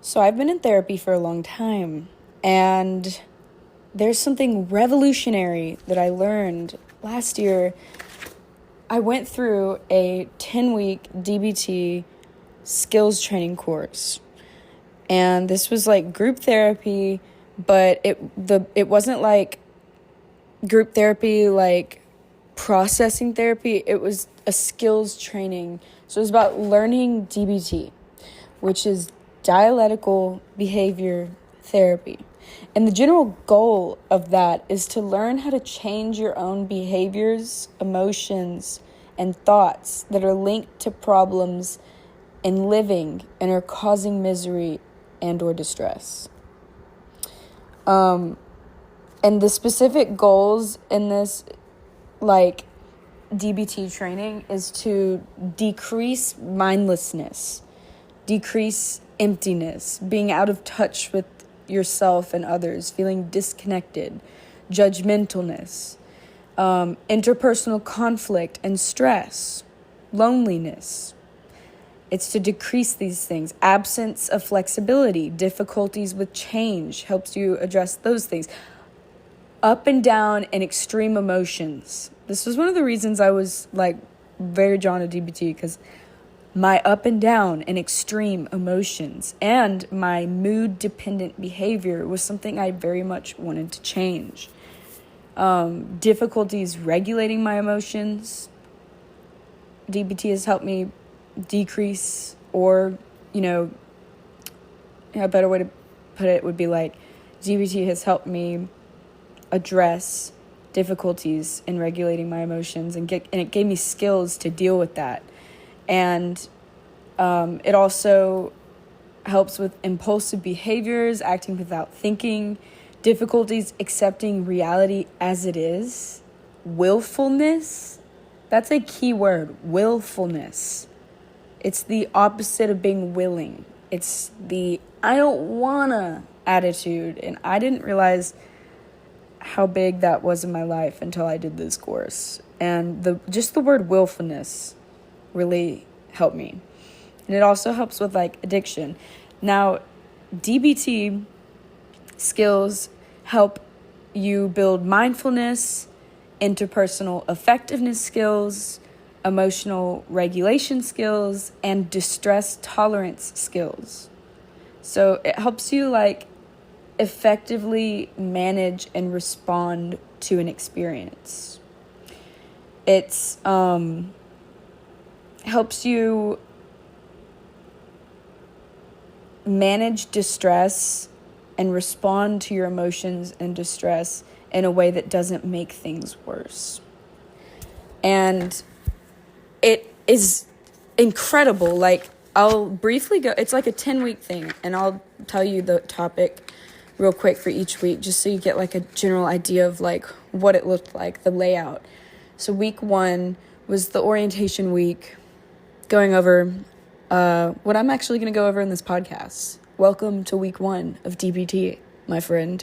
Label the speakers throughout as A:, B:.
A: So I've been in therapy for a long time, and there's something revolutionary that I learned last year. I went through a 10-week DBT skills training course, and this was like group therapy, but it wasn't like group therapy, like processing therapy. It was a skills training. So it was about learning DBT, which is dialectical behavior therapy. And the general goal of that is to learn how to change your own behaviors, emotions, and thoughts that are linked to problems in living and are causing misery and or distress. And the specific goals in this, like, DBT training is to decrease mindlessness, decrease emptiness, being out of touch with yourself and others, feeling disconnected, judgmentalness, interpersonal conflict and stress, loneliness. It's to decrease these things. Absence of flexibility, difficulties with change helps you address those things. Up and down and extreme emotions. This was one of the reasons I was like very drawn to DBT, because my up and down and extreme emotions and my mood dependent behavior was something I very much wanted to change. Difficulties regulating my emotions. DBT has helped me decrease, or, a better way to put it would be like, DBT has helped me address difficulties in regulating my emotions and it gave me skills to deal with that. And it also helps with impulsive behaviors, acting without thinking, difficulties accepting reality as it is, willfulness. That's a key word, willfulness. It's the opposite of being willing. It's the I don't wanna attitude. And I didn't realize how big that was in my life until I did this course. And the word willfulness really helped me. And it also helps with like addiction. Now, DBT skills help you build mindfulness, interpersonal effectiveness skills, emotional regulation skills, and distress tolerance skills. So it helps you like effectively manage and respond to an experience. It's helps you manage distress and respond to your emotions and distress in a way that doesn't make things worse. And it is incredible. Like, I'll briefly go, it's like a 10-week thing, and I'll tell you the topic real quick for each week, just so you get like a general idea of like what it looked like, the layout. So week 1 was the orientation week, going over what I'm actually going to go over in this podcast. Welcome to week 1 of DBT, my friend.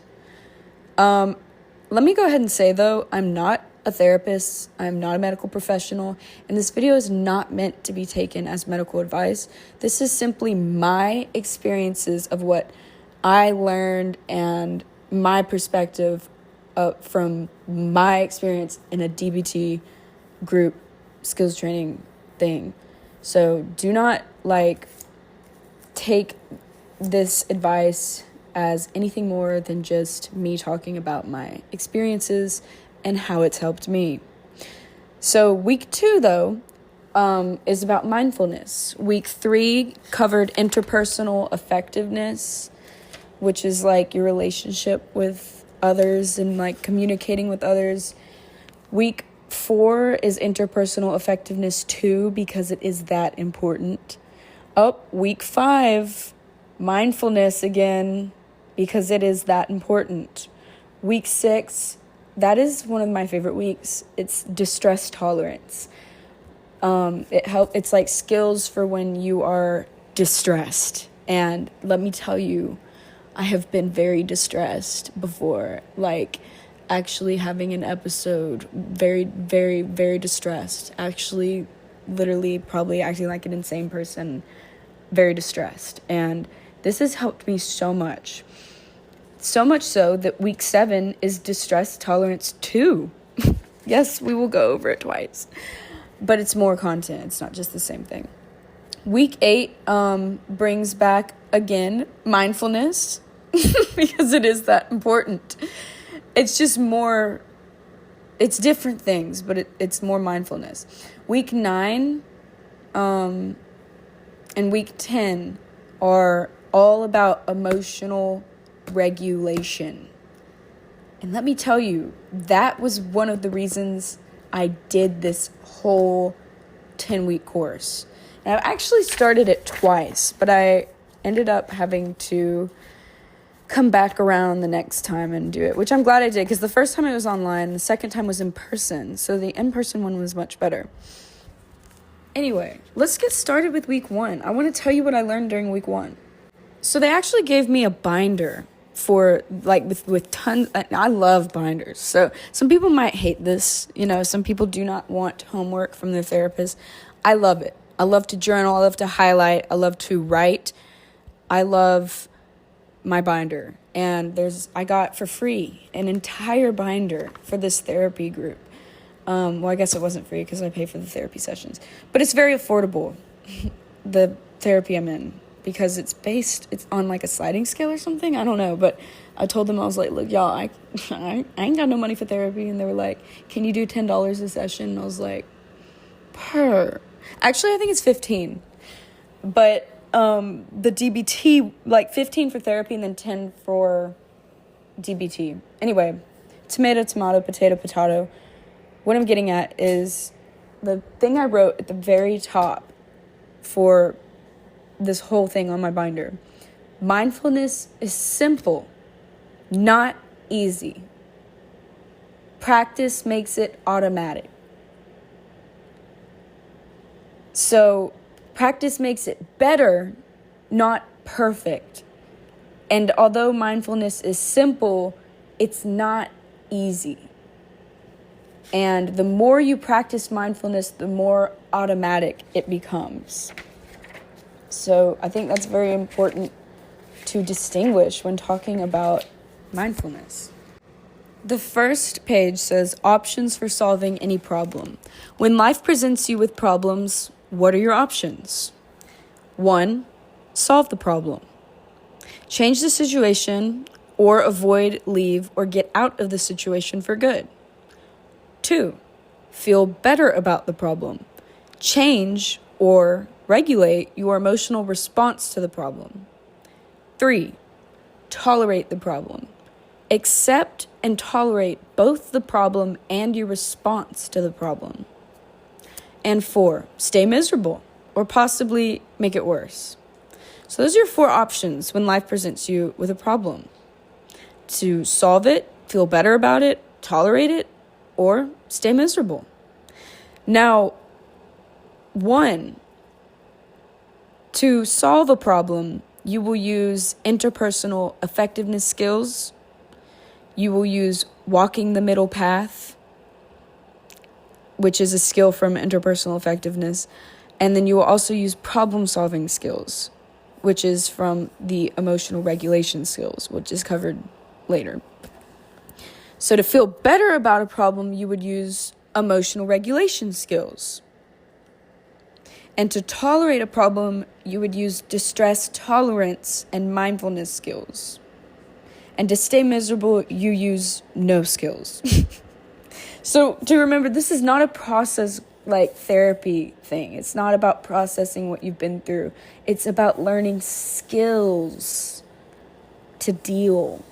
A: Let me go ahead and say, though, I'm not a therapist. I'm not a medical professional. And this video is not meant to be taken as medical advice. This is simply my experiences of what I learned and my perspective from my experience in a DBT group skills training thing. So do not take this advice as anything more than just me talking about my experiences and how it's helped me. So week 2, though, is about mindfulness. Week 3 covered interpersonal effectiveness, which is like your relationship with others and like communicating with others. Week 4 is interpersonal effectiveness 2, because it is that important. Week 5, mindfulness again, because it is that important. Week 6, that is one of my favorite weeks. It's distress tolerance. It's like skills for when you are distressed. And let me tell you, I have been very distressed before, like actually having an episode, very, very, very distressed, actually literally probably acting like an insane person, very distressed. And This has helped me so much. So much so that week 7 is distress tolerance 2. Yes, we will go over it twice. But it's more content. It's not just the same thing. Week 8 brings back, again, mindfulness. Because it is that important. It's just more, it's different things, but it's more mindfulness. Week 9 and week 10 are all about emotional regulation. And let me tell you, that was one of the reasons I did this whole 10-week course. And I've actually started it twice, but I ended up having to come back around the next time and do it, which I'm glad I did, because the first time it was online, the second time was in person, so the in-person one was much better. Anyway, let's get started with week 1. I want to tell you what I learned during week 1. So they actually gave me a binder for, like, with tons, I love binders, so some people might hate this, some people do not want homework from their therapist. I love it. I love to journal, I love to highlight, I love to write, I love my binder, and I got for free an entire binder for this therapy group. Well, I guess it wasn't free because I pay for the therapy sessions, but it's very affordable, the therapy I'm in, because it's on like a sliding scale or something. I don't know, but I told them, I was like, look, y'all, I ain't got no money for therapy, and they were like, can you do $10 a session? And I was like, actually, I think it's 15, but the DBT, like 15 for therapy and then 10 for DBT. Anyway, tomato, potato. What I'm getting at is the thing I wrote at the very top for this whole thing on my binder. Mindfulness is simple, not easy. Practice makes it automatic. So practice makes it better, not perfect. And although mindfulness is simple, it's not easy. And the more you practice mindfulness, the more automatic it becomes. So I think that's very important to distinguish when talking about mindfulness. The first page says options for solving any problem. When life presents you with problems, what are your options? 1, solve the problem. Change the situation or avoid, leave, or get out of the situation for good. 2, feel better about the problem. Change or regulate your emotional response to the problem. 3, tolerate the problem. Accept and tolerate both the problem and your response to the problem. And 4, stay miserable or possibly make it worse. So those are your 4 options when life presents you with a problem. To solve it, feel better about it, tolerate it, or stay miserable. Now, 1, to solve a problem, you will use interpersonal effectiveness skills. You will use walking the middle path, which is a skill from interpersonal effectiveness. And then you will also use problem-solving skills, which is from the emotional regulation skills, which is covered later. So to feel better about a problem, you would use emotional regulation skills. And to tolerate a problem, you would use distress tolerance and mindfulness skills. And to stay miserable, you use no skills. So to remember, this is not a process like therapy thing. It's not about processing what you've been through. It's about learning skills to deal.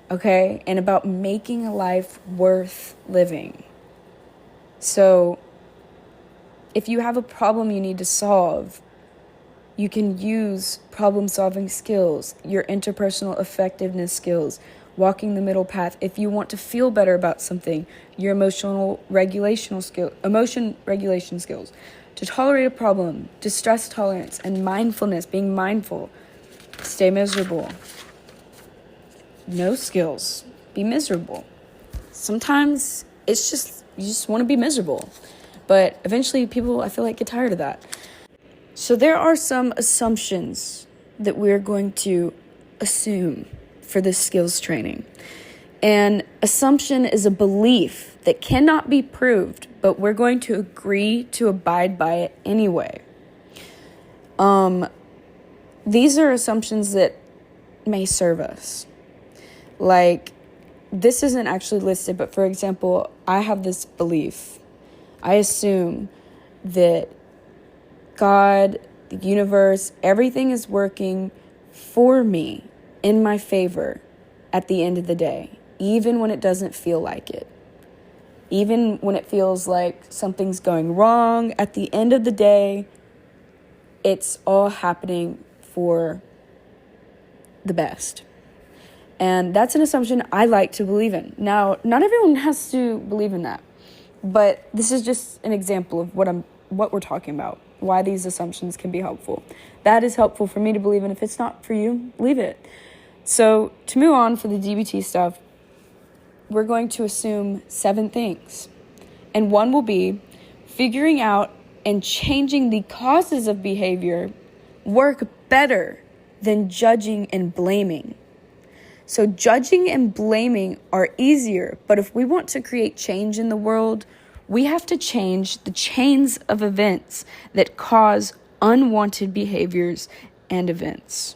A: Okay? And about making a life worth living. So if you have a problem you need to solve, you can use problem-solving skills, your interpersonal effectiveness skills, walking the middle path. If you want to feel better about something, your emotion regulation skills. To tolerate a problem, distress tolerance, and mindfulness, being mindful. Stay miserable. No skills. Be miserable. Sometimes it's just, you just want to be miserable. But eventually people, I feel like, get tired of that. So there are some assumptions that we're going to assume for this skills training. And assumption is a belief that cannot be proved, but we're going to agree to abide by it anyway. These are assumptions that may serve us. Like, this isn't actually listed, but for example, I have this belief. I assume that God, the universe, everything is working for me in my favor at the end of the day, even when it doesn't feel like it. Even when it feels like something's going wrong, at the end of the day, it's all happening for the best. And that's an assumption I like to believe in. Now, not everyone has to believe in that, but this is just an example of what we're talking about, why these assumptions can be helpful. That is helpful for me to believe in. If it's not for you, leave it. So to move on for the DBT stuff, we're going to assume 7 things. And one will be figuring out and changing the causes of behavior work better than judging and blaming. So judging and blaming are easier, but if we want to create change in the world, we have to change the chains of events that cause unwanted behaviors and events.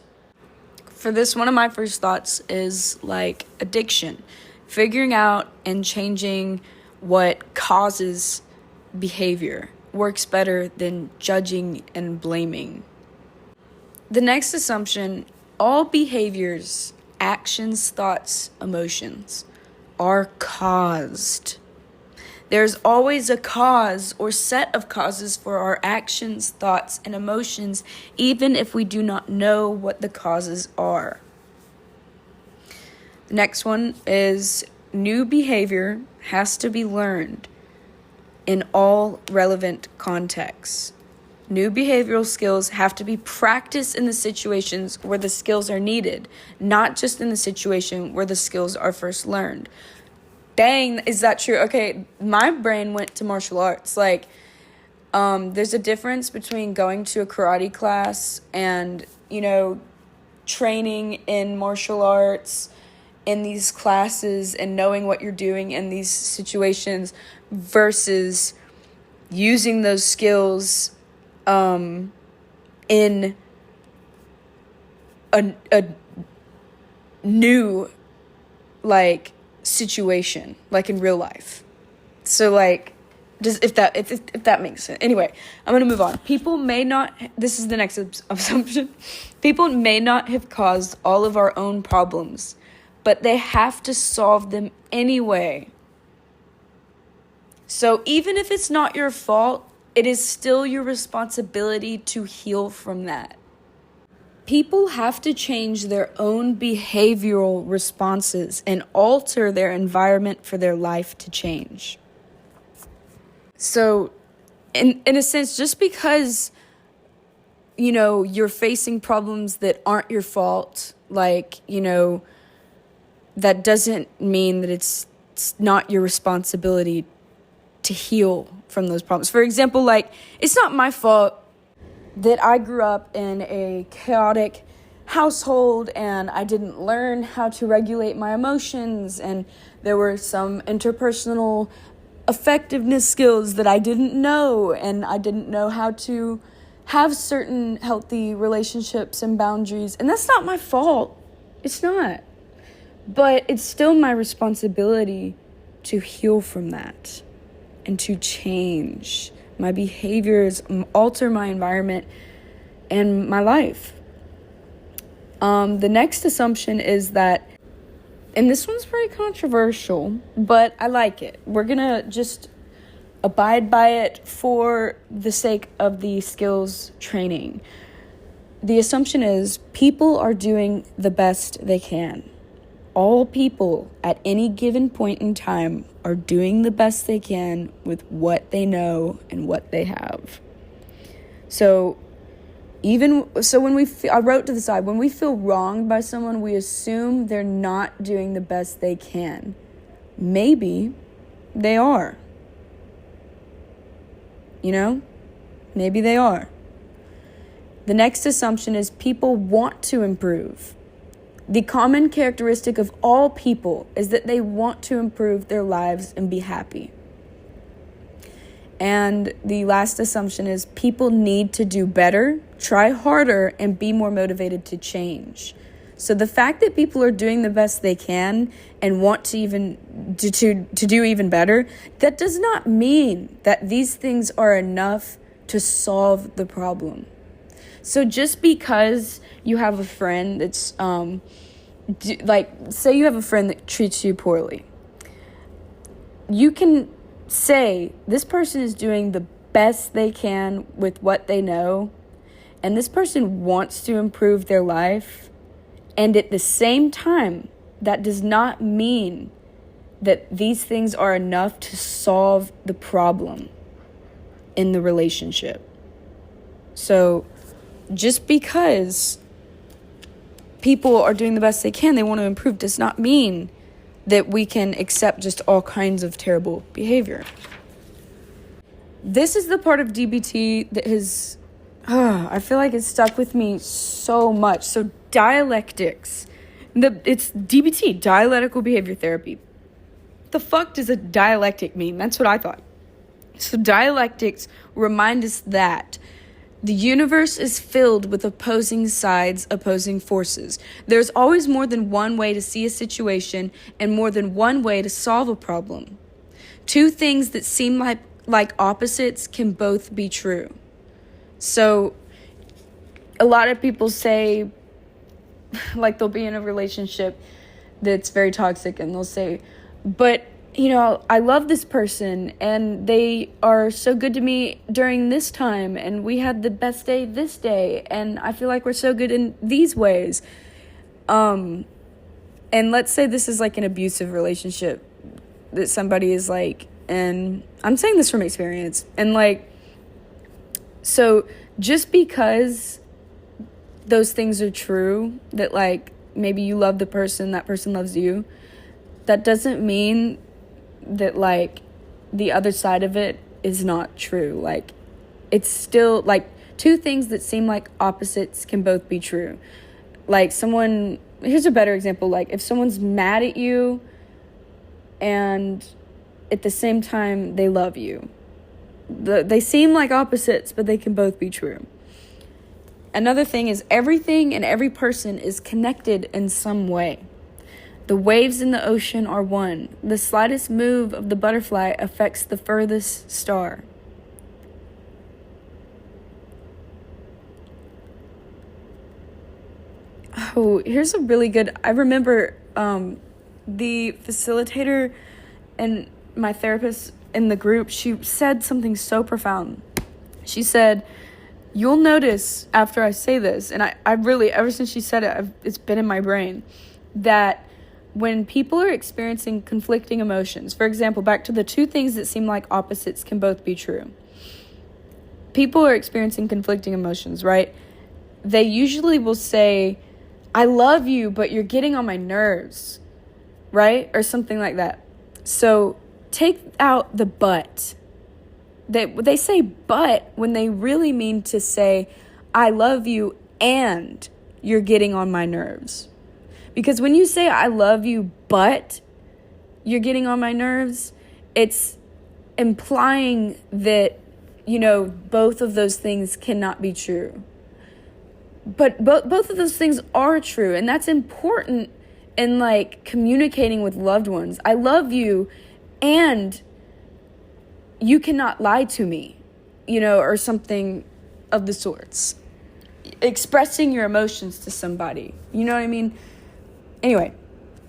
A: For this, one of my first thoughts is like addiction. Figuring out and changing what causes behavior works better than judging and blaming. The next assumption, all behaviors, actions, thoughts, emotions are caused. There's always a cause or set of causes for our actions, thoughts, and emotions, even if we do not know what the causes are. The next one is new behavior has to be learned in all relevant contexts. New behavioral skills have to be practiced in the situations where the skills are needed, not just in the situation where the skills are first learned. Dang, is that true? Okay, my brain went to martial arts. Like, there's a difference between going to a karate class and, training in martial arts in these classes and knowing what you're doing in these situations versus using those skills in a new, situation, like in real life. So, if that makes sense. Anyway, I'm going to move on. This is the next assumption. People may not have caused all of our own problems, but they have to solve them anyway. So even if it's not your fault, it is still your responsibility to heal from that. People have to change their own behavioral responses and alter their environment for their life to change. So, in a sense, just because, you're facing problems that aren't your fault, that doesn't mean that it's not your responsibility to heal from those problems. For example, it's not my fault that I grew up in a chaotic household and I didn't learn how to regulate my emotions, and there were some interpersonal effectiveness skills that I didn't know, and I didn't know how to have certain healthy relationships and boundaries, and that's not my fault. It's not. But it's still my responsibility to heal from that and to change my behaviors, alter my environment and my life. The next assumption is that, and this one's pretty controversial, but I like it. We're going to just abide by it for the sake of the skills training. The assumption is people are doing the best they can. All people at any given point in time are doing the best they can with what they know and what they have. So I wrote to the side, when we feel wronged by someone, we assume they're not doing the best they can. Maybe they are. Maybe they are. The next assumption is people want to improve. The common characteristic of all people is that they want to improve their lives and be happy. And the last assumption is people need to do better, try harder, and be more motivated to change. So the fact that people are doing the best they can and want to even to do even better, that does not mean that these things are enough to solve the problem. So just because you have a friend that's say you have a friend that treats you poorly, you can say this person is doing the best they can with what they know, and this person wants to improve their life, and at the same time, that does not mean that these things are enough to solve the problem in the relationship. So just because people are doing the best they can, they want to improve, does not mean that we can accept just all kinds of terrible behavior. This is the part of DBT that has, I feel like it's stuck with me so much. So dialectics, it's DBT, dialectical behavior therapy. The fuck does a dialectic mean? That's what I thought. So dialectics remind us that the universe is filled with opposing sides, opposing forces. There's always more than one way to see a situation and more than one way to solve a problem. Two things that seem like opposites can both be true. So a lot of people say, like, they'll be in a relationship that's very toxic and they'll say, but I love this person and they are so good to me during this time and we had the best day this day and I feel like we're so good in these ways. And let's say this is like an abusive relationship that somebody is like, and I'm saying this from experience, and like, so just because those things are true, that like maybe you love the person, that person loves you, that doesn't mean that like the other side of it is not true. Like, it's still like two things that seem like opposites can both be true. Like here's a better example. Like if someone's mad at you and at the same time they love you, they seem like opposites, but they can both be true. Another thing is everything and every person is connected in some way. The waves in the ocean are one. The slightest move of the butterfly affects the furthest star. Oh, here's a really good... I remember the facilitator and my therapist in the group, she said something so profound. She said, you'll notice after I say this, and I really, ever since she said it, it's been in my brain, that when people are experiencing conflicting emotions, for example, back to the two things that seem like opposites can both be true. People are experiencing conflicting emotions, right? They usually will say, I love you, but you're getting on my nerves, right? Or something like that. So take out the but. They say but when they really mean to say, I love you and you're getting on my nerves. Because when you say, I love you, but you're getting on my nerves, it's implying that, both of those things cannot be true. But both of those things are true, and that's important in, like, communicating with loved ones. I love you, and you cannot lie to me, or something of the sorts. Expressing your emotions to somebody, you know what I mean? Anyway,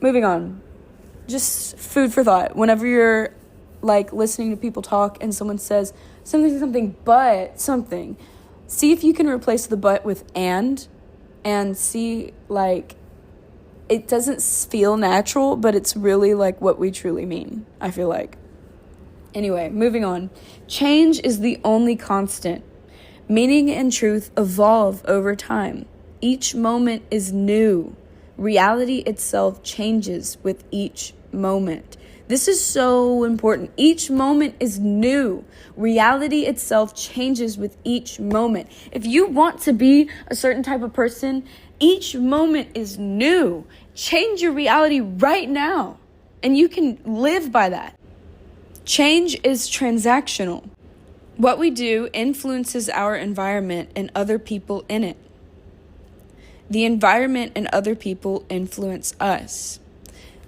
A: moving on. Just food for thought. Whenever you're, like, listening to people talk and someone says something, but something, see if you can replace the but with and see, like, it doesn't feel natural, but it's really, like, what we truly mean, I feel like. Anyway, moving on. Change is the only constant. Meaning and truth evolve over time. Each moment is new. Reality itself changes with each moment. This is so important. Each moment is new. Reality itself changes with each moment. If you want to be a certain type of person, each moment is new. Change your reality right now, and you can live by that. Change is transactional. What we do influences our environment and other people in it. The environment and other people influence us.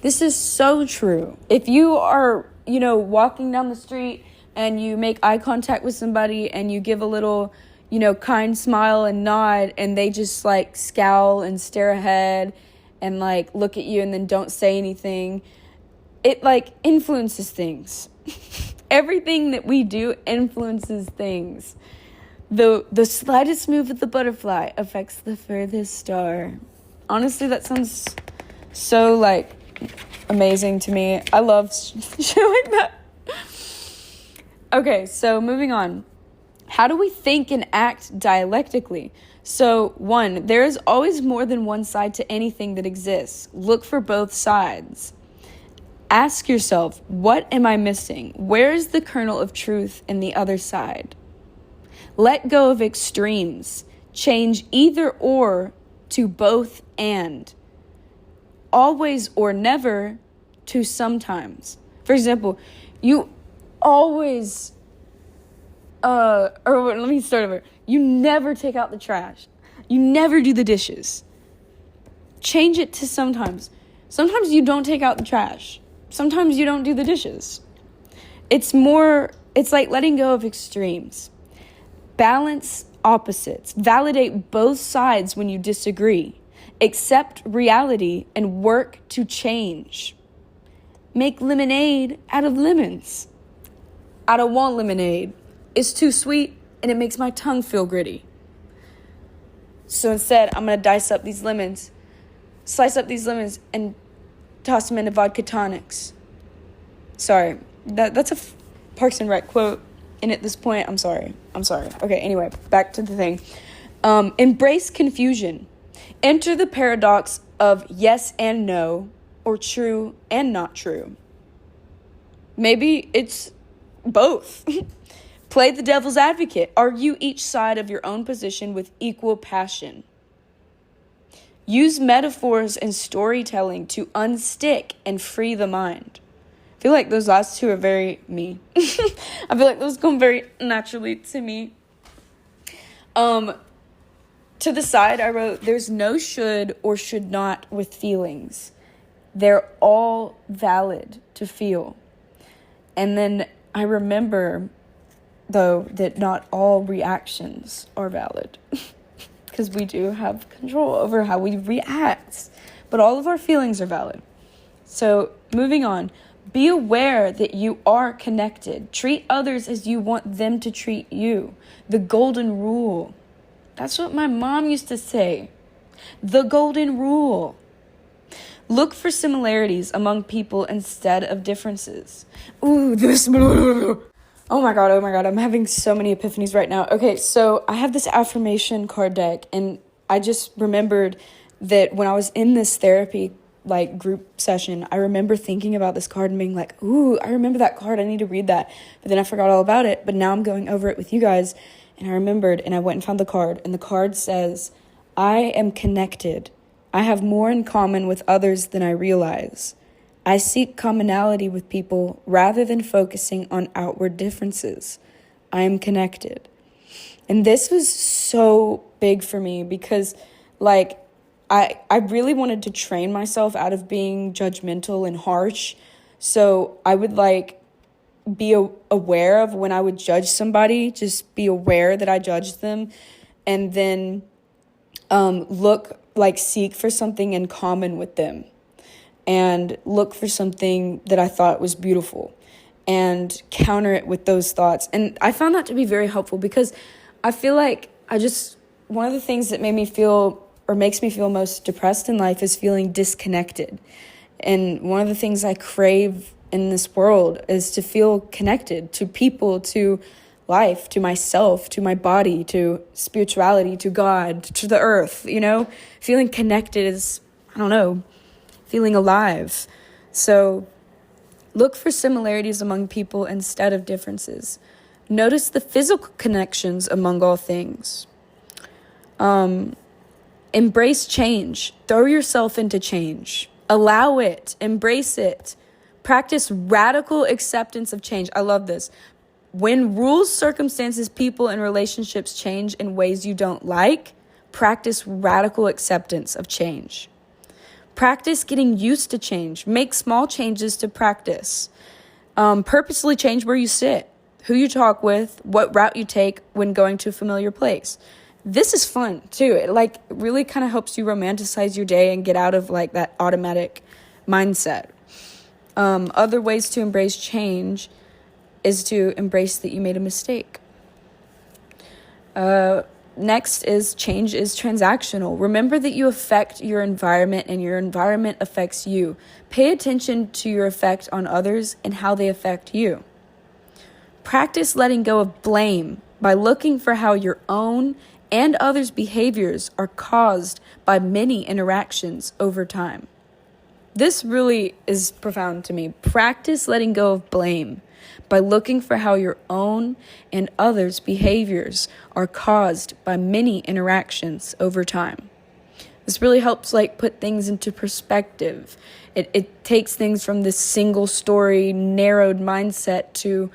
A: This is so true. If you are, walking down the street and you make eye contact with somebody and you give a little, kind smile and nod, and they just like scowl and stare ahead and like look at you and then don't say anything, it like influences things. Everything that we do influences things. The slightest move of the butterfly affects the furthest star. Honestly, that sounds so like amazing to me. I love shit like that. Okay, so moving on. How do we think and act dialectically? So 1, there is always more than one side to anything that exists. Look for both sides. Ask yourself, what am I missing? Where is the kernel of truth in the other side? Let go of extremes. Change either or to both and. Always or never to sometimes. For example, you always, let me start over. You never take out the trash. You never do the dishes. Change it to sometimes. Sometimes you don't take out the trash. Sometimes you don't do the dishes. It's like letting go of extremes. Balance opposites. Validate both sides when you disagree. Accept reality and work to change. Make lemonade out of lemons. I don't want lemonade. It's too sweet and it makes my tongue feel gritty. So instead, I'm going to slice up these lemons and toss them into vodka tonics. Sorry, that's a Parks and Rec quote. And at this point, I'm sorry. Okay, anyway, back to the thing. Embrace confusion. Enter the paradox of yes and no, or true and not true. Maybe it's both. Play the devil's advocate. Argue each side of your own position with equal passion. Use metaphors and storytelling to unstick and free the mind. I feel like those last two are very me. I feel like those come very naturally to me. To the side, I wrote, there's no should or should not with feelings. They're all valid to feel. And then I remember, though, that not all reactions are valid. Because we do have control over how we react. But all of our feelings are valid. So, moving on. Be aware that you are connected. Treat others as you want them to treat you. The golden rule. That's what my mom used to say. The golden rule. Look for similarities among people instead of differences. Ooh, this... Oh my God, I'm having so many epiphanies right now. Okay, so I have this affirmation card deck, and I just remembered that when I was in this therapy group session, I remember thinking about this card and being like, ooh, I remember that card, I need to read that. But then I forgot all about it, but now I'm going over it with you guys, and I remembered, and I went and found the card, and the card says, I am connected. I have more in common with others than I realize. I seek commonality with people rather than focusing on outward differences. I am connected. And this was so big for me because, I really wanted to train myself out of being judgmental and harsh. So I would, be aware of when I would judge somebody, just be aware that I judged them, and then seek for something in common with them. And look for something that I thought was beautiful and counter it with those thoughts. And I found that to be very helpful because I feel like one of the things that made me feel or makes me feel most depressed in life is feeling disconnected. And one of the things I crave in this world is to feel connected to people, to life, to myself, to my body, to spirituality, to God, to the earth, Feeling connected is, feeling alive. So Look for similarities among people instead of differences. Notice the physical connections among all things. Embrace change. Throw yourself into change. Allow it. Embrace it. Practice radical acceptance of change. I love this. When rules, circumstances, people, and relationships change in ways you don't like, practice radical acceptance of change. Practice getting used to change. Make small changes to practice. Purposely change where you sit, who you talk with, what route you take when going to a familiar place. This is fun too. It really kind of helps you romanticize your day and get out of that automatic mindset. Other ways to embrace change is to embrace that you made a mistake. Next is change is transactional. Remember that you affect your environment and your environment affects you. Pay attention to your effect on others and how they affect you. Practice letting go of blame by looking for how your own and others' behaviors are caused by many interactions over time. This really is profound to me. Practice letting go of blame by looking for how your own and others' behaviors are caused by many interactions over time. This really helps put things into perspective. It takes things from this single story, narrowed mindset to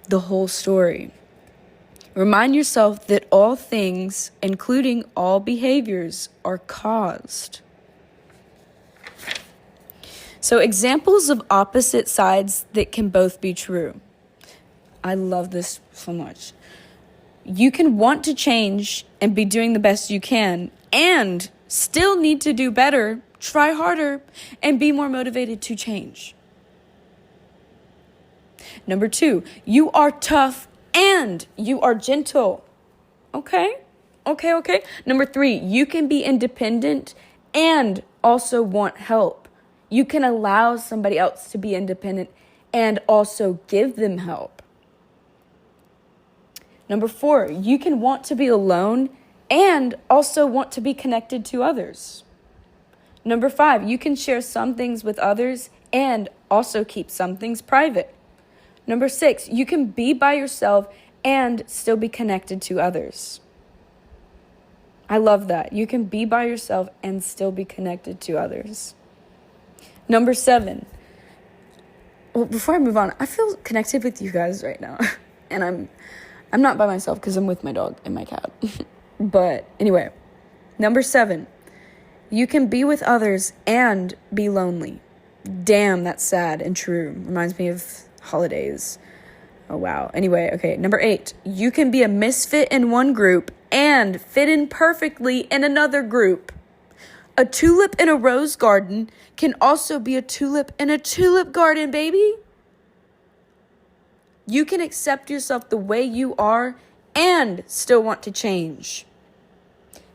A: the whole story. Remind yourself that all things, including all behaviors, are caused. So examples of opposite sides that can both be true. I love this so much. You can want to change and be doing the best you can and still need to do better, try harder, and be more motivated to change. Number 2, you are tough and you are gentle. Okay. Number 3, you can be independent and also want help. You can allow somebody else to be independent and also give them help. Number 4, you can want to be alone and also want to be connected to others. Number 5, you can share some things with others and also keep some things private. Number 6, you can be by yourself and still be connected to others. I love that. You can be by yourself and still be connected to others. Number 7. Well, before I move on, I feel connected with you guys right now. And I'm not by myself because I'm with my dog and my cat. But anyway, number 7. You can be with others and be lonely. Damn, that's sad and true. Reminds me of holidays. Oh, wow. Anyway, okay. Number 8. You can be a misfit in one group and fit in perfectly in another group. A tulip in a rose garden can also be a tulip in a tulip garden, baby. You can accept yourself the way you are and still want to change.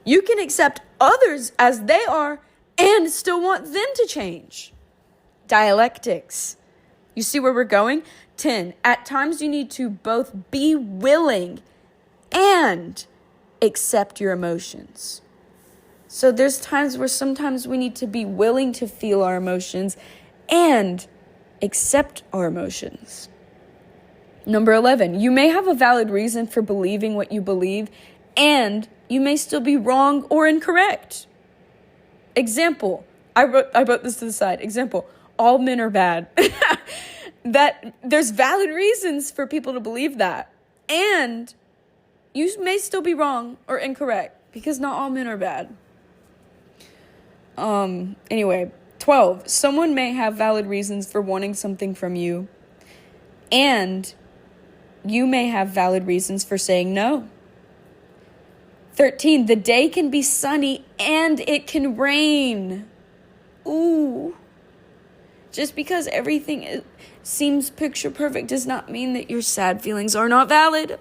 A: You can accept others as they are and still want them to change. Dialectics. You see where we're going? 10. At times you need to both be willing and accept your emotions. So there's times where sometimes we need to be willing to feel our emotions and accept our emotions. Number 11, you may have a valid reason for believing what you believe, and you may still be wrong or incorrect. Example, I wrote this to the side. Example, all men are bad. That there's valid reasons for people to believe that. And you may still be wrong or incorrect because not all men are bad. Anyway, 12, someone may have valid reasons for wanting something from you, and you may have valid reasons for saying no. 13, the day can be sunny and it can rain. Ooh. Just because everything seems picture perfect does not mean that your sad feelings are not valid.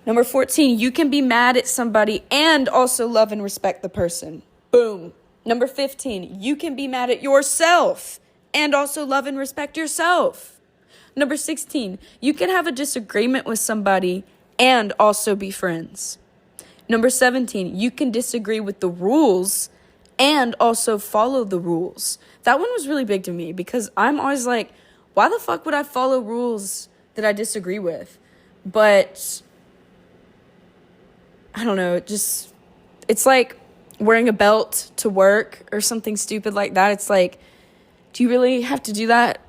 A: Number 14, you can be mad at somebody and also love and respect the person. Boom. Number 15, you can be mad at yourself and also love and respect yourself. Number 16, you can have a disagreement with somebody and also be friends. Number 17, you can disagree with the rules and also follow the rules. That one was really big to me because I'm always like, why the fuck would I follow rules that I disagree with? But I don't know, it's like wearing a belt to work or something stupid like that. It's like, do you really have to do that?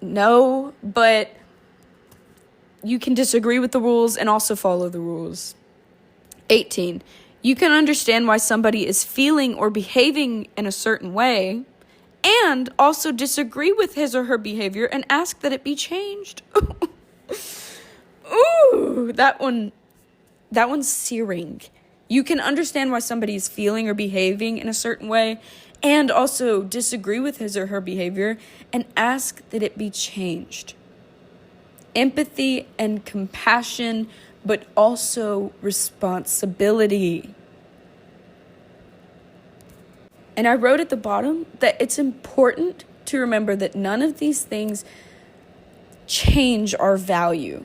A: No, but you can disagree with the rules and also follow the rules. 18, you can understand why somebody is feeling or behaving in a certain way and also disagree with his or her behavior and ask that it be changed. Ooh, that one's searing. You can understand why somebody is feeling or behaving in a certain way and also disagree with his or her behavior and ask that it be changed. Empathy and compassion, but also responsibility. And I wrote at the bottom that it's important to remember that none of these things change our value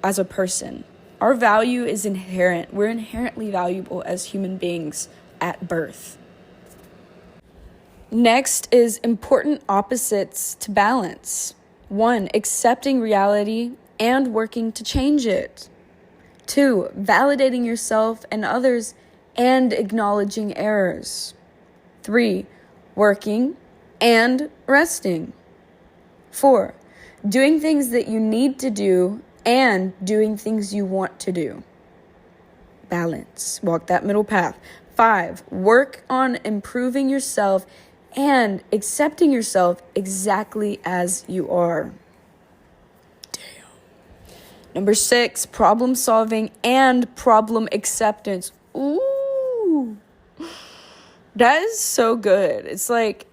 A: as a person. Our value is inherent. We're inherently valuable as human beings at birth. Next is important opposites to balance. 1, accepting reality and working to change it. 2, validating yourself and others and acknowledging errors. 3, working and resting. 4, doing things that you need to do and doing things you want to do. Balance. Walk that middle path. 5, work on improving yourself and accepting yourself exactly as you are. Damn. Number 6, problem solving and problem acceptance. Ooh. That is so good. It's like,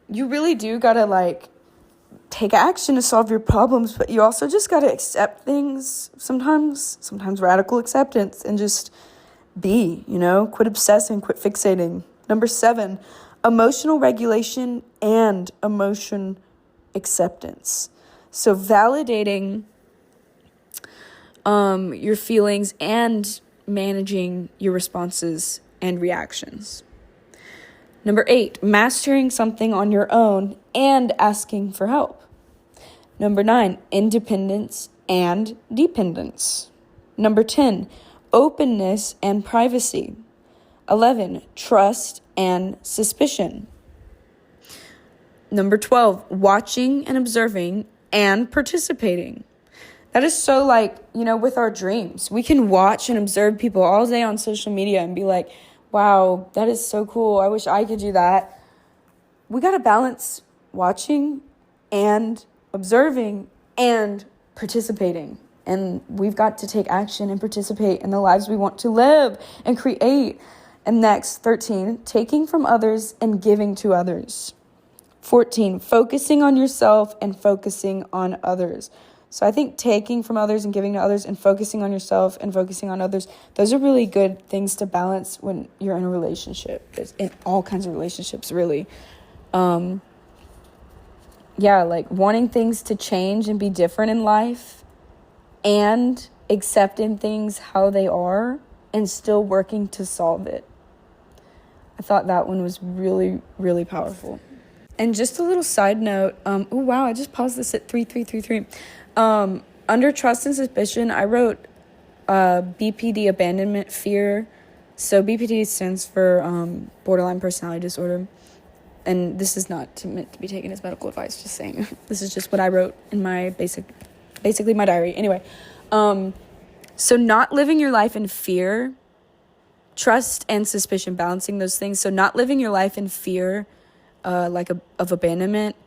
A: you really do gotta take action to solve your problems, but you also just gotta accept things sometimes radical acceptance, and just be, quit obsessing, quit fixating. Number 7, emotional regulation and emotion acceptance. So validating your feelings and managing your responses and reactions. Number 8, mastering something on your own and asking for help. Number 9, independence and dependence. Number 10, openness and privacy. 11, trust and suspicion. Number 12, watching and observing and participating. That is so with our dreams. We can watch and observe people all day on social media and be like, wow, that is so cool. I wish I could do that. We got to balance watching and observing and participating. And we've got to take action and participate in the lives we want to live and create. And next, 13, taking from others and giving to others. 14, focusing on yourself and focusing on others. So I think taking from others and giving to others and focusing on yourself and focusing on others, those are really good things to balance when you're in a relationship. It's in all kinds of relationships, really. Wanting things to change and be different in life and accepting things how they are and still working to solve it. I thought that one was really, really powerful. And just a little side note, I just paused this at 3333. Under trust and suspicion, I wrote BPD, abandonment, fear. So BPD stands for borderline personality disorder. And this is not meant to be taken as medical advice, just saying. This is just what I wrote in my basically my diary. Anyway, so not living your life in fear, trust and suspicion, balancing those things. So not living your life in fear, of abandonment.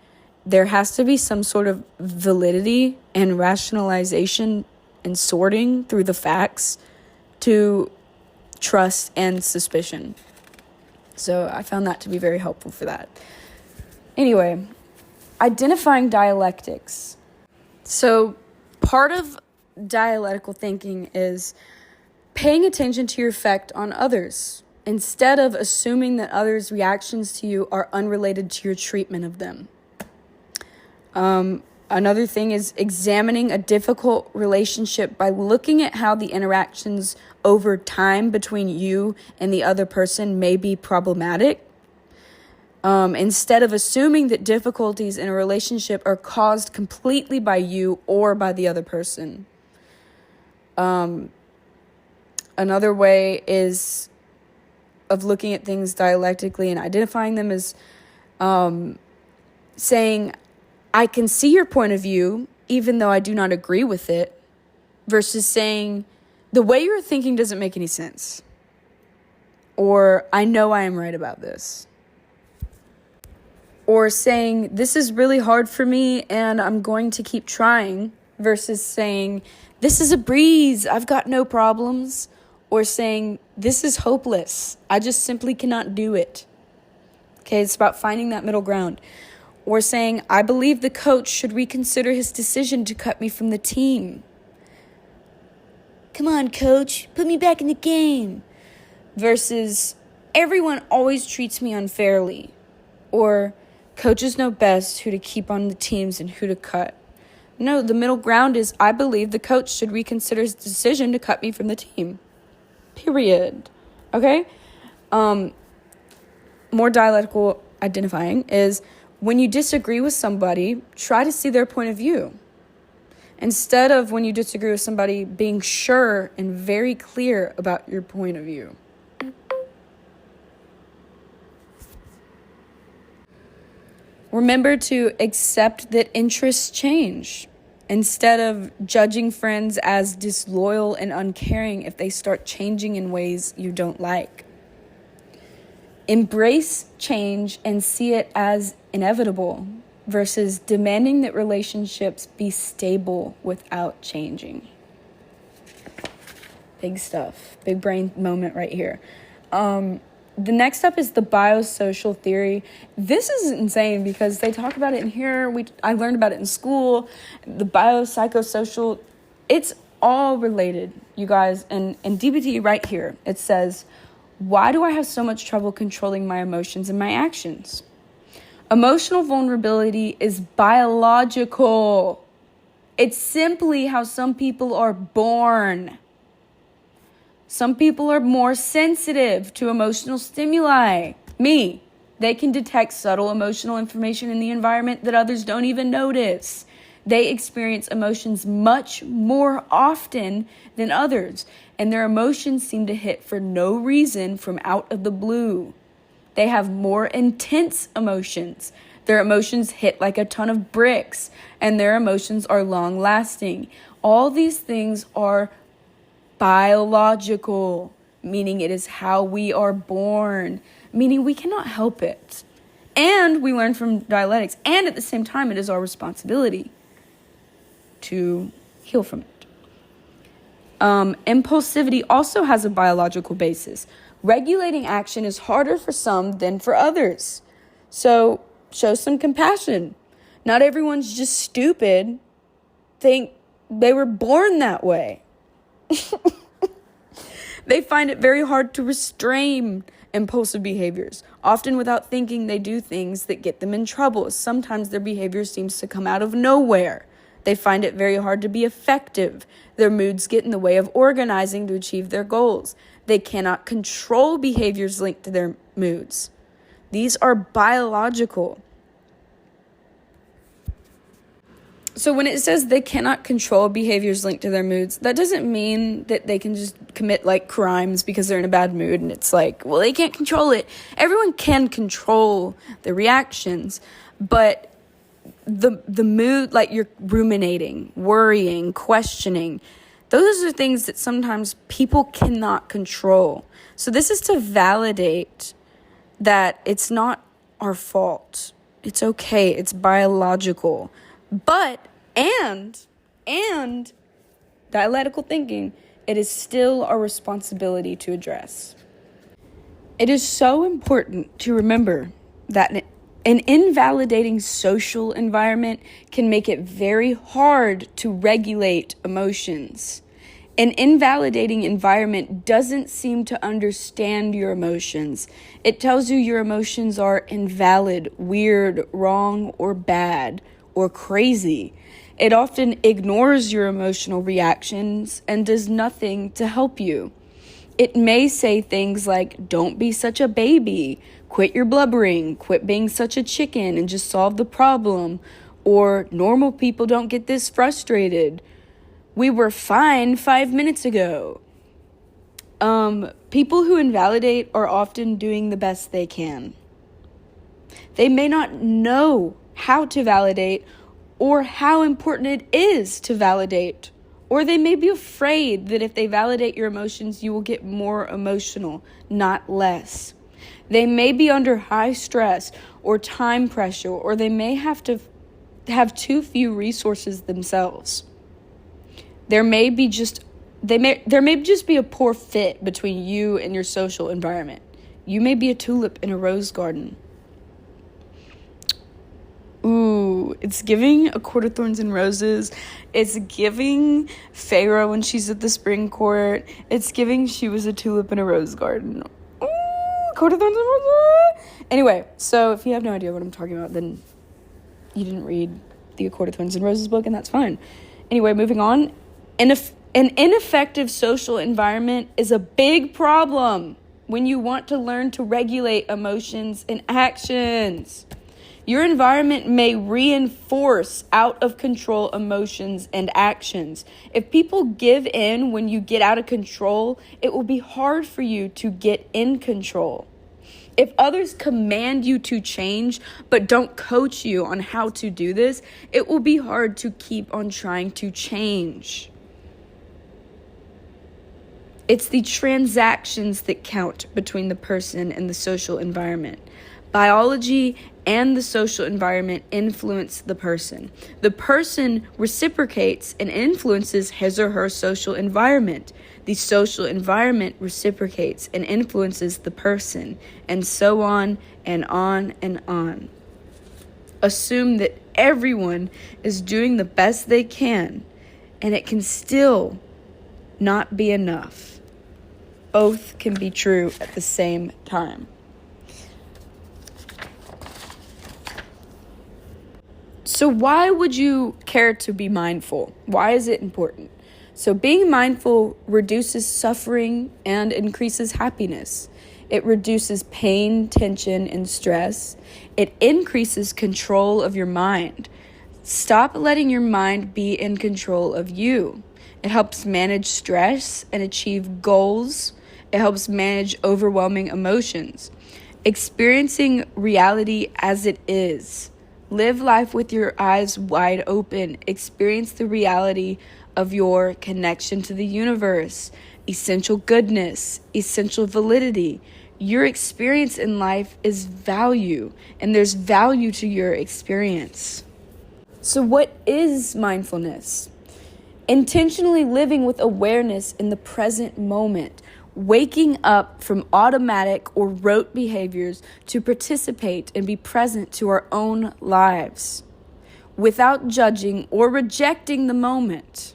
A: There has to be some sort of validity and rationalization and sorting through the facts to trust and suspicion. So I found that to be very helpful for that. Anyway, identifying dialectics. So part of dialectical thinking is paying attention to your effect on others instead of assuming that others' reactions to you are unrelated to your treatment of them. Another thing is examining a difficult relationship by looking at how the interactions over time between you and the other person may be problematic. instead of assuming that difficulties in a relationship are caused completely by you or by the other person. Another way is of looking at things dialectically and identifying them as saying, I can see your point of view, even though I do not agree with it, versus saying, the way you're thinking doesn't make any sense. Or, I know I am right about this. Or saying, this is really hard for me and I'm going to keep trying, versus saying, this is a breeze, I've got no problems. Or saying, this is hopeless, I just simply cannot do it. Okay, it's about finding that middle ground. Or saying, I believe the coach should reconsider his decision to cut me from the team. Come on, coach, put me back in the game. Versus, everyone always treats me unfairly. Or, coaches know best who to keep on the teams and who to cut. No, the middle ground is, I believe the coach should reconsider his decision to cut me from the team. Period. Okay? More dialectical identifying is, when you disagree with somebody, try to see their point of view. Instead of when you disagree with somebody, being sure and very clear about your point of view. Remember to accept that interests change, instead of judging friends as disloyal and uncaring if they start changing in ways you don't like. Embrace change and see it as inevitable, versus demanding that relationships be stable without changing. Big stuff. Big brain moment right here. The next up is the biosocial theory. This is insane because they talk about it in here. I learned about it in school. The biopsychosocial, it's all related, you guys. And DBT right here, it says, why do I have so much trouble controlling my emotions and my actions? Emotional vulnerability is biological. It's simply how some people are born. Some people are more sensitive to emotional stimuli. Me. They can detect subtle emotional information in the environment that others don't even notice. They experience emotions much more often than others, and their emotions seem to hit for no reason from out of the blue. They have more intense emotions. Their emotions hit like a ton of bricks, and their emotions are long-lasting. All these things are biological, meaning it is how we are born, meaning we cannot help it. And we learn from dialectics, and at the same time, it is our responsibility to heal from it. Impulsivity also has a biological basis. Regulating action is harder for some than for others. So show some compassion. Not everyone's just stupid. Think they were born that way. They find it very hard to restrain impulsive behaviors. Often without thinking, they do things that get them in trouble. Sometimes their behavior seems to come out of nowhere. They find it very hard to be effective. Their moods get in the way of organizing to achieve their goals. They cannot control behaviors linked to their moods. These are biological. So when it says they cannot control behaviors linked to their moods, that doesn't mean that they can just commit like crimes because they're in a bad mood and it's like, well, they can't control it. Everyone can control the reactions, but the mood, like you're ruminating, worrying, questioning, those are things that sometimes people cannot control. So this is to validate that it's not our fault. It's okay. It's biological. But, and dialectical thinking, it is still our responsibility to address. It is so important to remember that an invalidating social environment can make it very hard to regulate emotions. An invalidating environment doesn't seem to understand your emotions. It tells you your emotions are invalid, weird, wrong, or bad, or crazy. It often ignores your emotional reactions and does nothing to help you. It may say things like, don't be such a baby, quit your blubbering, quit being such a chicken and just solve the problem, or normal people don't get this frustrated. We were fine 5 minutes ago. People who invalidate are often doing the best they can. They may not know how to validate or how important it is to validate. Or they may be afraid that if they validate your emotions, you will get more emotional, not less. They may be under high stress or time pressure, or they may have to have too few resources themselves. There may just be a poor fit between you and your social environment. You may be a tulip in a rose garden. Ooh, it's giving A Court of Thorns and Roses. It's giving Pharaoh when she's at the spring court. It's giving she was a tulip in a rose garden. Ooh, Court of Thorns and Roses. Anyway, so if you have no idea what I'm talking about, then you didn't read the A Court of Thorns and Roses book, and that's fine. Anyway, moving on. An ineffective social environment is a big problem when you want to learn to regulate emotions and actions. Your environment may reinforce out of control emotions and actions. If people give in when you get out of control, it will be hard for you to get in control. If others command you to change but don't coach you on how to do this, it will be hard to keep on trying to change. It's the transactions that count between the person and the social environment. Biology and the social environment influence the person. The person reciprocates and influences his or her social environment. The social environment reciprocates and influences the person, and so on and on and on. Assume that everyone is doing the best they can, and it can still not be enough. Both can be true at the same time. So why would you care to be mindful? Why is it important? So being mindful reduces suffering and increases happiness. It reduces pain, tension, and stress. It increases control of your mind. Stop letting your mind be in control of you. It helps manage stress and achieve goals. It helps manage overwhelming emotions. Experiencing reality as it is. Live life with your eyes wide open. Experience the reality of your connection to the universe, essential goodness, essential validity. Your experience in life is value, and there's value to your experience. So what is mindfulness? Intentionally living with awareness in the present moment. Waking up from automatic or rote behaviors to participate and be present to our own lives without judging or rejecting the moment.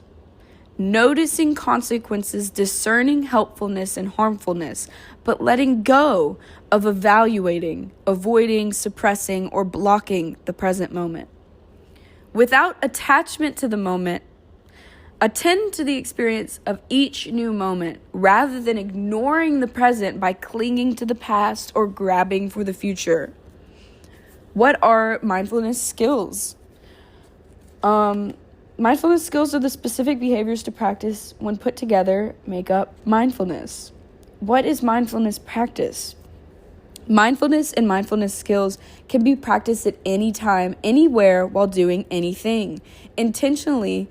A: Noticing consequences, discerning helpfulness and harmfulness, but letting go of evaluating, avoiding, suppressing, or blocking the present moment. Without attachment to the moment, attend to the experience of each new moment rather than ignoring the present by clinging to the past or grabbing for the future. What are mindfulness skills? Mindfulness skills are the specific behaviors to practice when put together make up mindfulness. What is mindfulness practice? Mindfulness and mindfulness skills can be practiced at any time, anywhere, while doing anything. Intentionally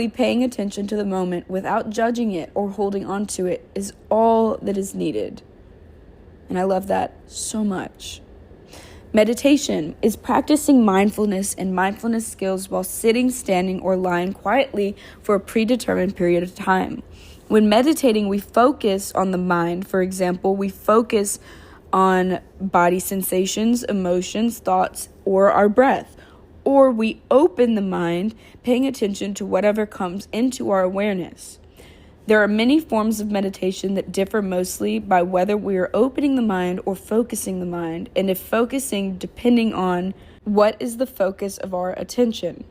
A: paying attention to the moment without judging it or holding on to it is all that is needed. And I love that so much. Meditation is practicing mindfulness and mindfulness skills while sitting, standing, or lying quietly for a predetermined period of time. When meditating, we focus on the mind. For example, we focus on body sensations, emotions, thoughts, or our breath. Or we open the mind, paying attention to whatever comes into our awareness. There are many forms of meditation that differ mostly by whether we are opening the mind or focusing the mind, and if focusing, depending on what is the focus of our attention.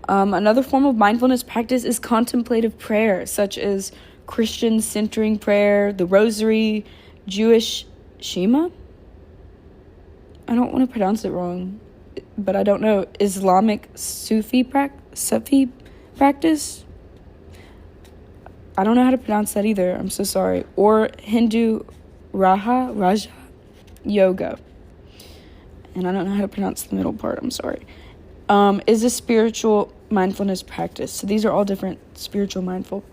A: Another form of mindfulness practice is contemplative prayer, such as Christian centering prayer, the Rosary, Jewish Shema. I don't want to pronounce it wrong, but I don't know. Islamic Sufi practice. I don't know how to pronounce that either. I'm so sorry. Or Hindu Raja yoga. And I don't know how to pronounce the middle part. I'm sorry. Is a spiritual mindfulness practice. So these are all different spiritual mindful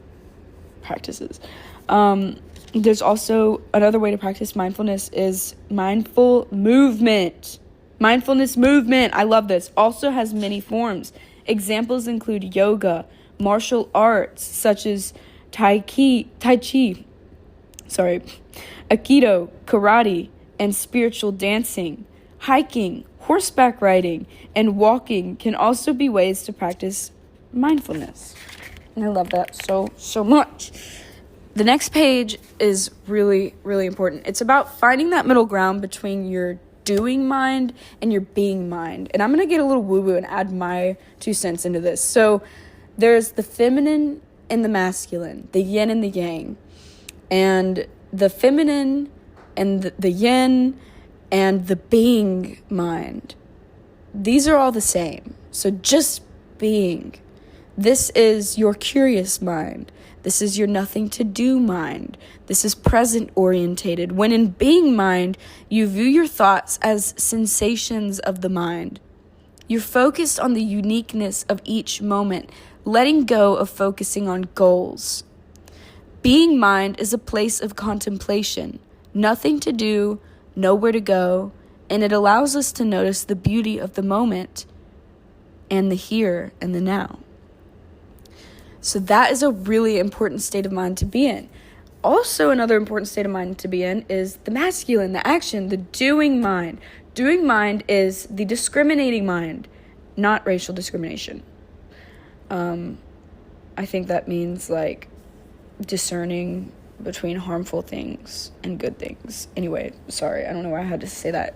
A: practices. There's also another way to practice mindfulness is mindful movement. Mindfulness movement, I love this, also has many forms. Examples include yoga, martial arts such as Tai Chi, Aikido, karate, and spiritual dancing. Hiking, horseback riding, and walking can also be ways to practice mindfulness. And I love that so much. The next page is really, really important. It's about finding that middle ground between your doing mind and your being mind. And I'm going to get a little woo-woo and add my 2 cents into this. So there's the feminine and the masculine, the yin and the yang. And the feminine and the yin and the being mind, these are all the same. So just being. This is your curious mind. This is your nothing to do mind. This is present orientated. When in being mind, you view your thoughts as sensations of the mind. You're focused on the uniqueness of each moment, letting go of focusing on goals. Being mind is a place of contemplation, nothing to do, nowhere to go, and it allows us to notice the beauty of the moment and the here and the now. So that is a really important state of mind to be in. Also, another important state of mind to be in is the masculine, the action, the doing mind. Doing mind is the discriminating mind, not racial discrimination. I think that means like discerning between harmful things and good things. Anyway, sorry, I don't know why I had to say that.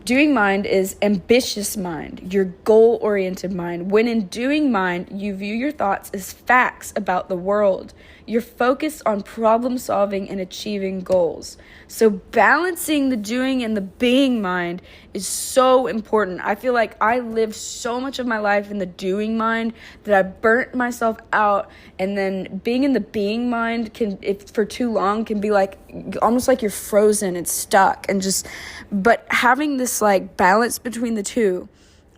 A: Doing mind is ambitious mind, your goal-oriented mind. When in doing mind, you view your thoughts as facts about the world. You're focused on problem solving and achieving goals. So balancing the doing and the being mind is so important. I feel like I lived so much of my life in the doing mind that I burnt myself out. And then being in the being mind can, if for too long, can be like almost like you're frozen and stuck and just, but having this like balance between the two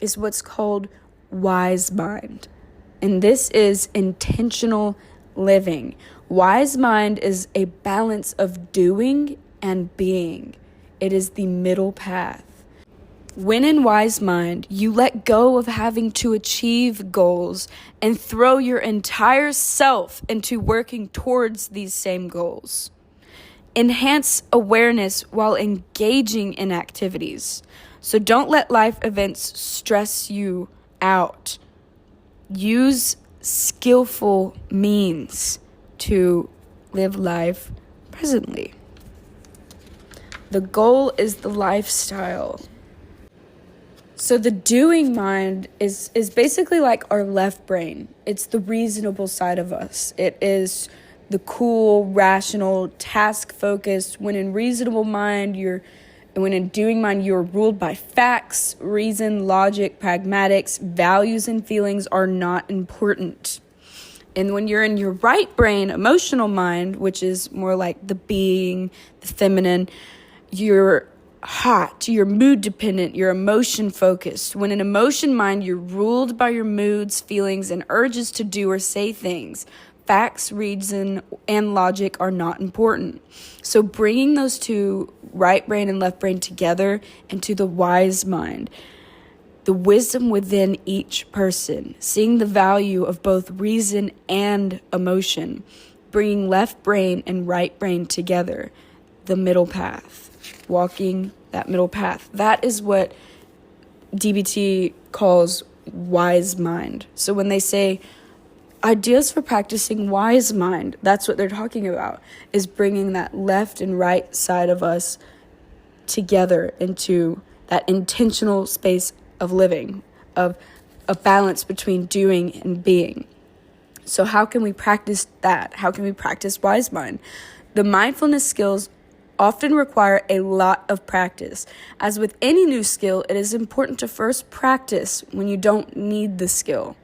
A: is what's called wise mind. And this is intentional living. Wise mind is a balance of doing and being. It is the middle path. When in wise mind, you let go of having to achieve goals and throw your entire self into working towards these same goals. Enhance awareness while engaging in activities. So don't let life events stress you out. Use skillful means to live life presently. The goal is the lifestyle. So the doing mind is basically like our left brain. It's the reasonable side of us. It is the cool, rational, task-focused. When in reasonable mind, when in doing mind, you're ruled by facts, reason, logic, pragmatics. Values and feelings are not important. And when you're in your right brain, emotional mind, which is more like the being, the feminine, you're hot, you're mood dependent, you're emotion focused. When in emotion mind, you're ruled by your moods, feelings, and urges to do or say things. Facts, reason, and logic are not important. So bringing those two, right brain and left brain, together into the wise mind, the wisdom within each person, seeing the value of both reason and emotion, bringing left brain and right brain together, the middle path, walking that middle path. That is what DBT calls wise mind. So when they say ideas for practicing wise mind, that's what they're talking about, is bringing that left and right side of us together into that intentional space of living, of a balance between doing and being. So how can we practice that? How can we practice wise mind? The mindfulness skills often require a lot of practice. As with any new skill, it is important to first practice when you don't need the skill.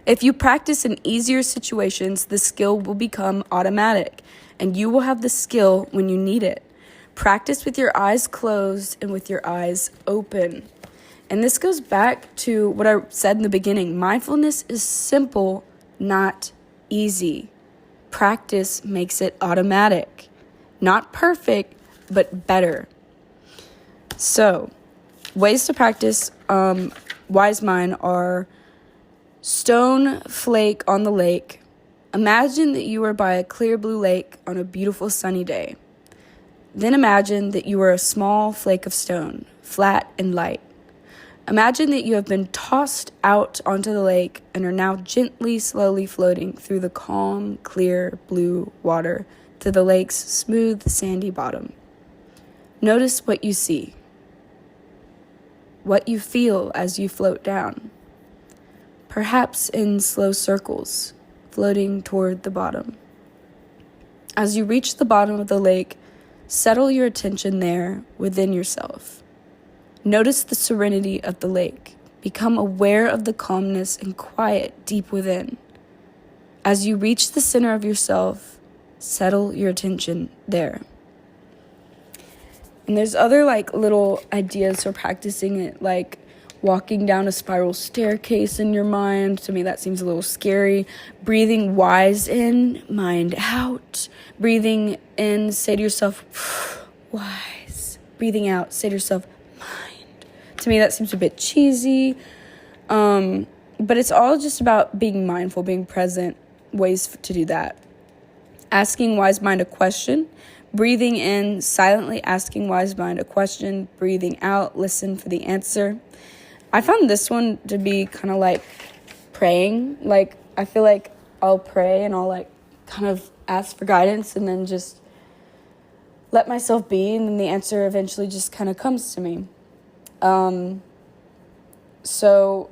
A: If you practice in easier situations, the skill will become automatic, and you will have the skill when you need it. Practice with your eyes closed and with your eyes open. And this goes back to what I said in the beginning. Mindfulness is simple, not easy. Practice makes it automatic. Not perfect, but better. So, ways to practice wise mind are: stone flake on the lake. Imagine that you are by a clear blue lake on a beautiful sunny day. Then imagine that you are a small flake of stone, flat and light. Imagine that you have been tossed out onto the lake and are now gently, slowly floating through the calm, clear blue water to the lake's smooth, sandy bottom. Notice what you see, what you feel as you float down, perhaps in slow circles, floating toward the bottom. As you reach the bottom of the lake, settle your attention there within yourself. Notice the serenity of the lake. Become aware of the calmness and quiet deep within. As you reach the center of yourself, settle your attention there. And there's other little ideas for practicing it, like walking down a spiral staircase in your mind. To me, that seems a little scary. Breathing wise in, mind out. Breathing in, say to yourself, wise. Breathing out, say to yourself, mind. To me, that seems a bit cheesy. But it's all just about being mindful, being present, ways to do that. Asking wise mind a question. Breathing in, silently asking wise mind a question. Breathing out, listen for the answer. I found this one to be kind of like praying. I feel like I'll pray and I'll kind of ask for guidance and then just let myself be, and then the answer eventually just kind of comes to me. So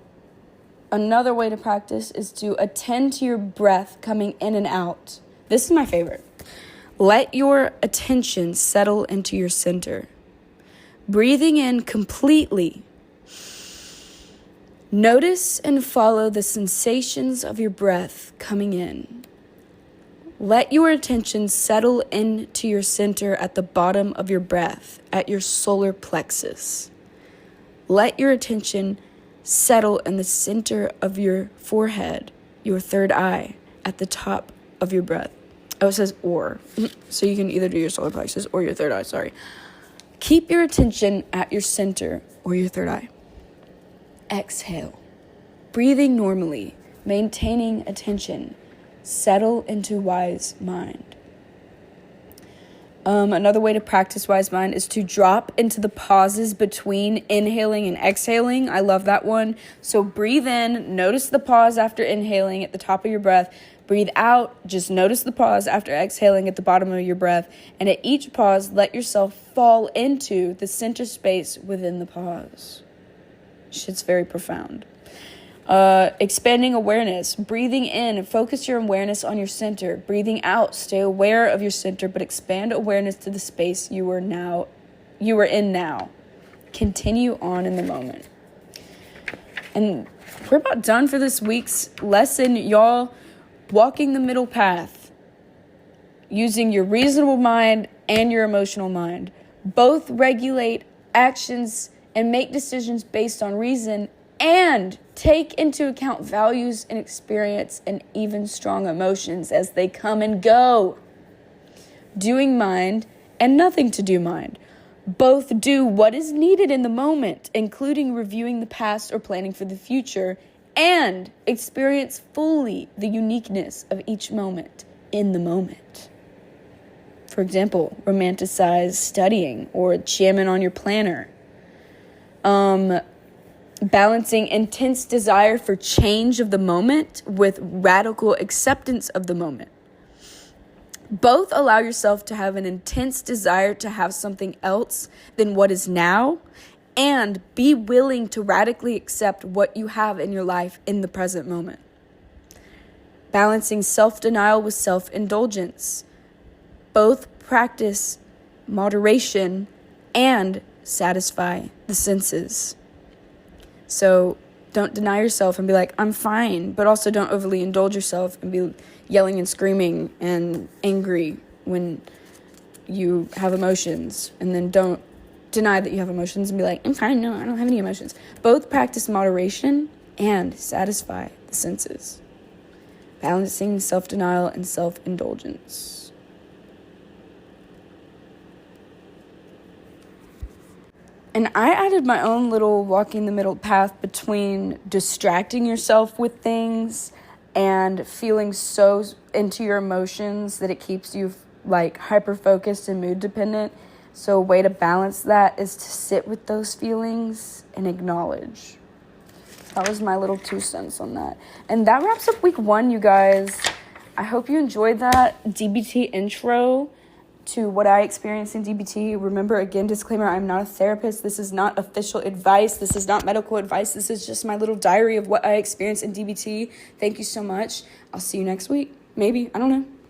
A: another way to practice is to attend to your breath coming in and out. This is my favorite. Let your attention settle into your center. Breathing in completely. Notice and follow the sensations of your breath coming in. Let your attention settle into your center at the bottom of your breath, at your solar plexus. Let your attention settle in the center of your forehead, your third eye, at the top of your breath. Oh, it says or. So you can either do your solar plexus or your third eye, sorry. Keep your attention at your center or your third eye. Exhale. Breathing normally, maintaining attention. Settle into wise mind. Another way to practice wise mind is to drop into the pauses between inhaling and exhaling. I love that one. So breathe in, notice the pause after inhaling at the top of your breath. Breathe out, just notice the pause after exhaling at the bottom of your breath. And at each pause, let yourself fall into the center space within the pause. Shit's very profound. Expanding awareness. Breathing in, focus your awareness on your center. Breathing out, stay aware of your center, but expand awareness to the space you are in now. Continue on in the moment. And we're about done for this week's lesson, y'all. Walking the middle path. Using your reasonable mind and your emotional mind. Both regulate actions and make decisions based on reason, and take into account values and experience and even strong emotions as they come and go. Doing mind and nothing to do mind. Both do what is needed in the moment, including reviewing the past or planning for the future, and experience fully the uniqueness of each moment in the moment. For example, romanticize studying or jamming on your planner. Balancing intense desire for change of the moment with radical acceptance of the moment. Both allow yourself to have an intense desire to have something else than what is now, and be willing to radically accept what you have in your life in the present moment. balancing self-denial with self-indulgence. Both practice moderation and satisfy the senses. So don't deny yourself and be like, I'm fine, but also don't overly indulge yourself and be yelling and screaming and angry when you have emotions. And then don't deny that you have emotions and be like, I'm fine, no, I don't have any emotions. Both practice moderation and satisfy the senses. Balancing self-denial and self-indulgence. And I added my own little walking the middle path between distracting yourself with things and feeling so into your emotions that it keeps you like hyper-focused and mood-dependent. So a way to balance that is to sit with those feelings and acknowledge. That was my little 2 cents on that. And that wraps up week 1, you guys. I hope you enjoyed that DBT intro to what I experienced in DBT. Remember, again, disclaimer, I'm not a therapist. This is not official advice. This is not medical advice. This is just my little diary of what I experienced in DBT. Thank you so much. I'll see you next week. Maybe. I don't know.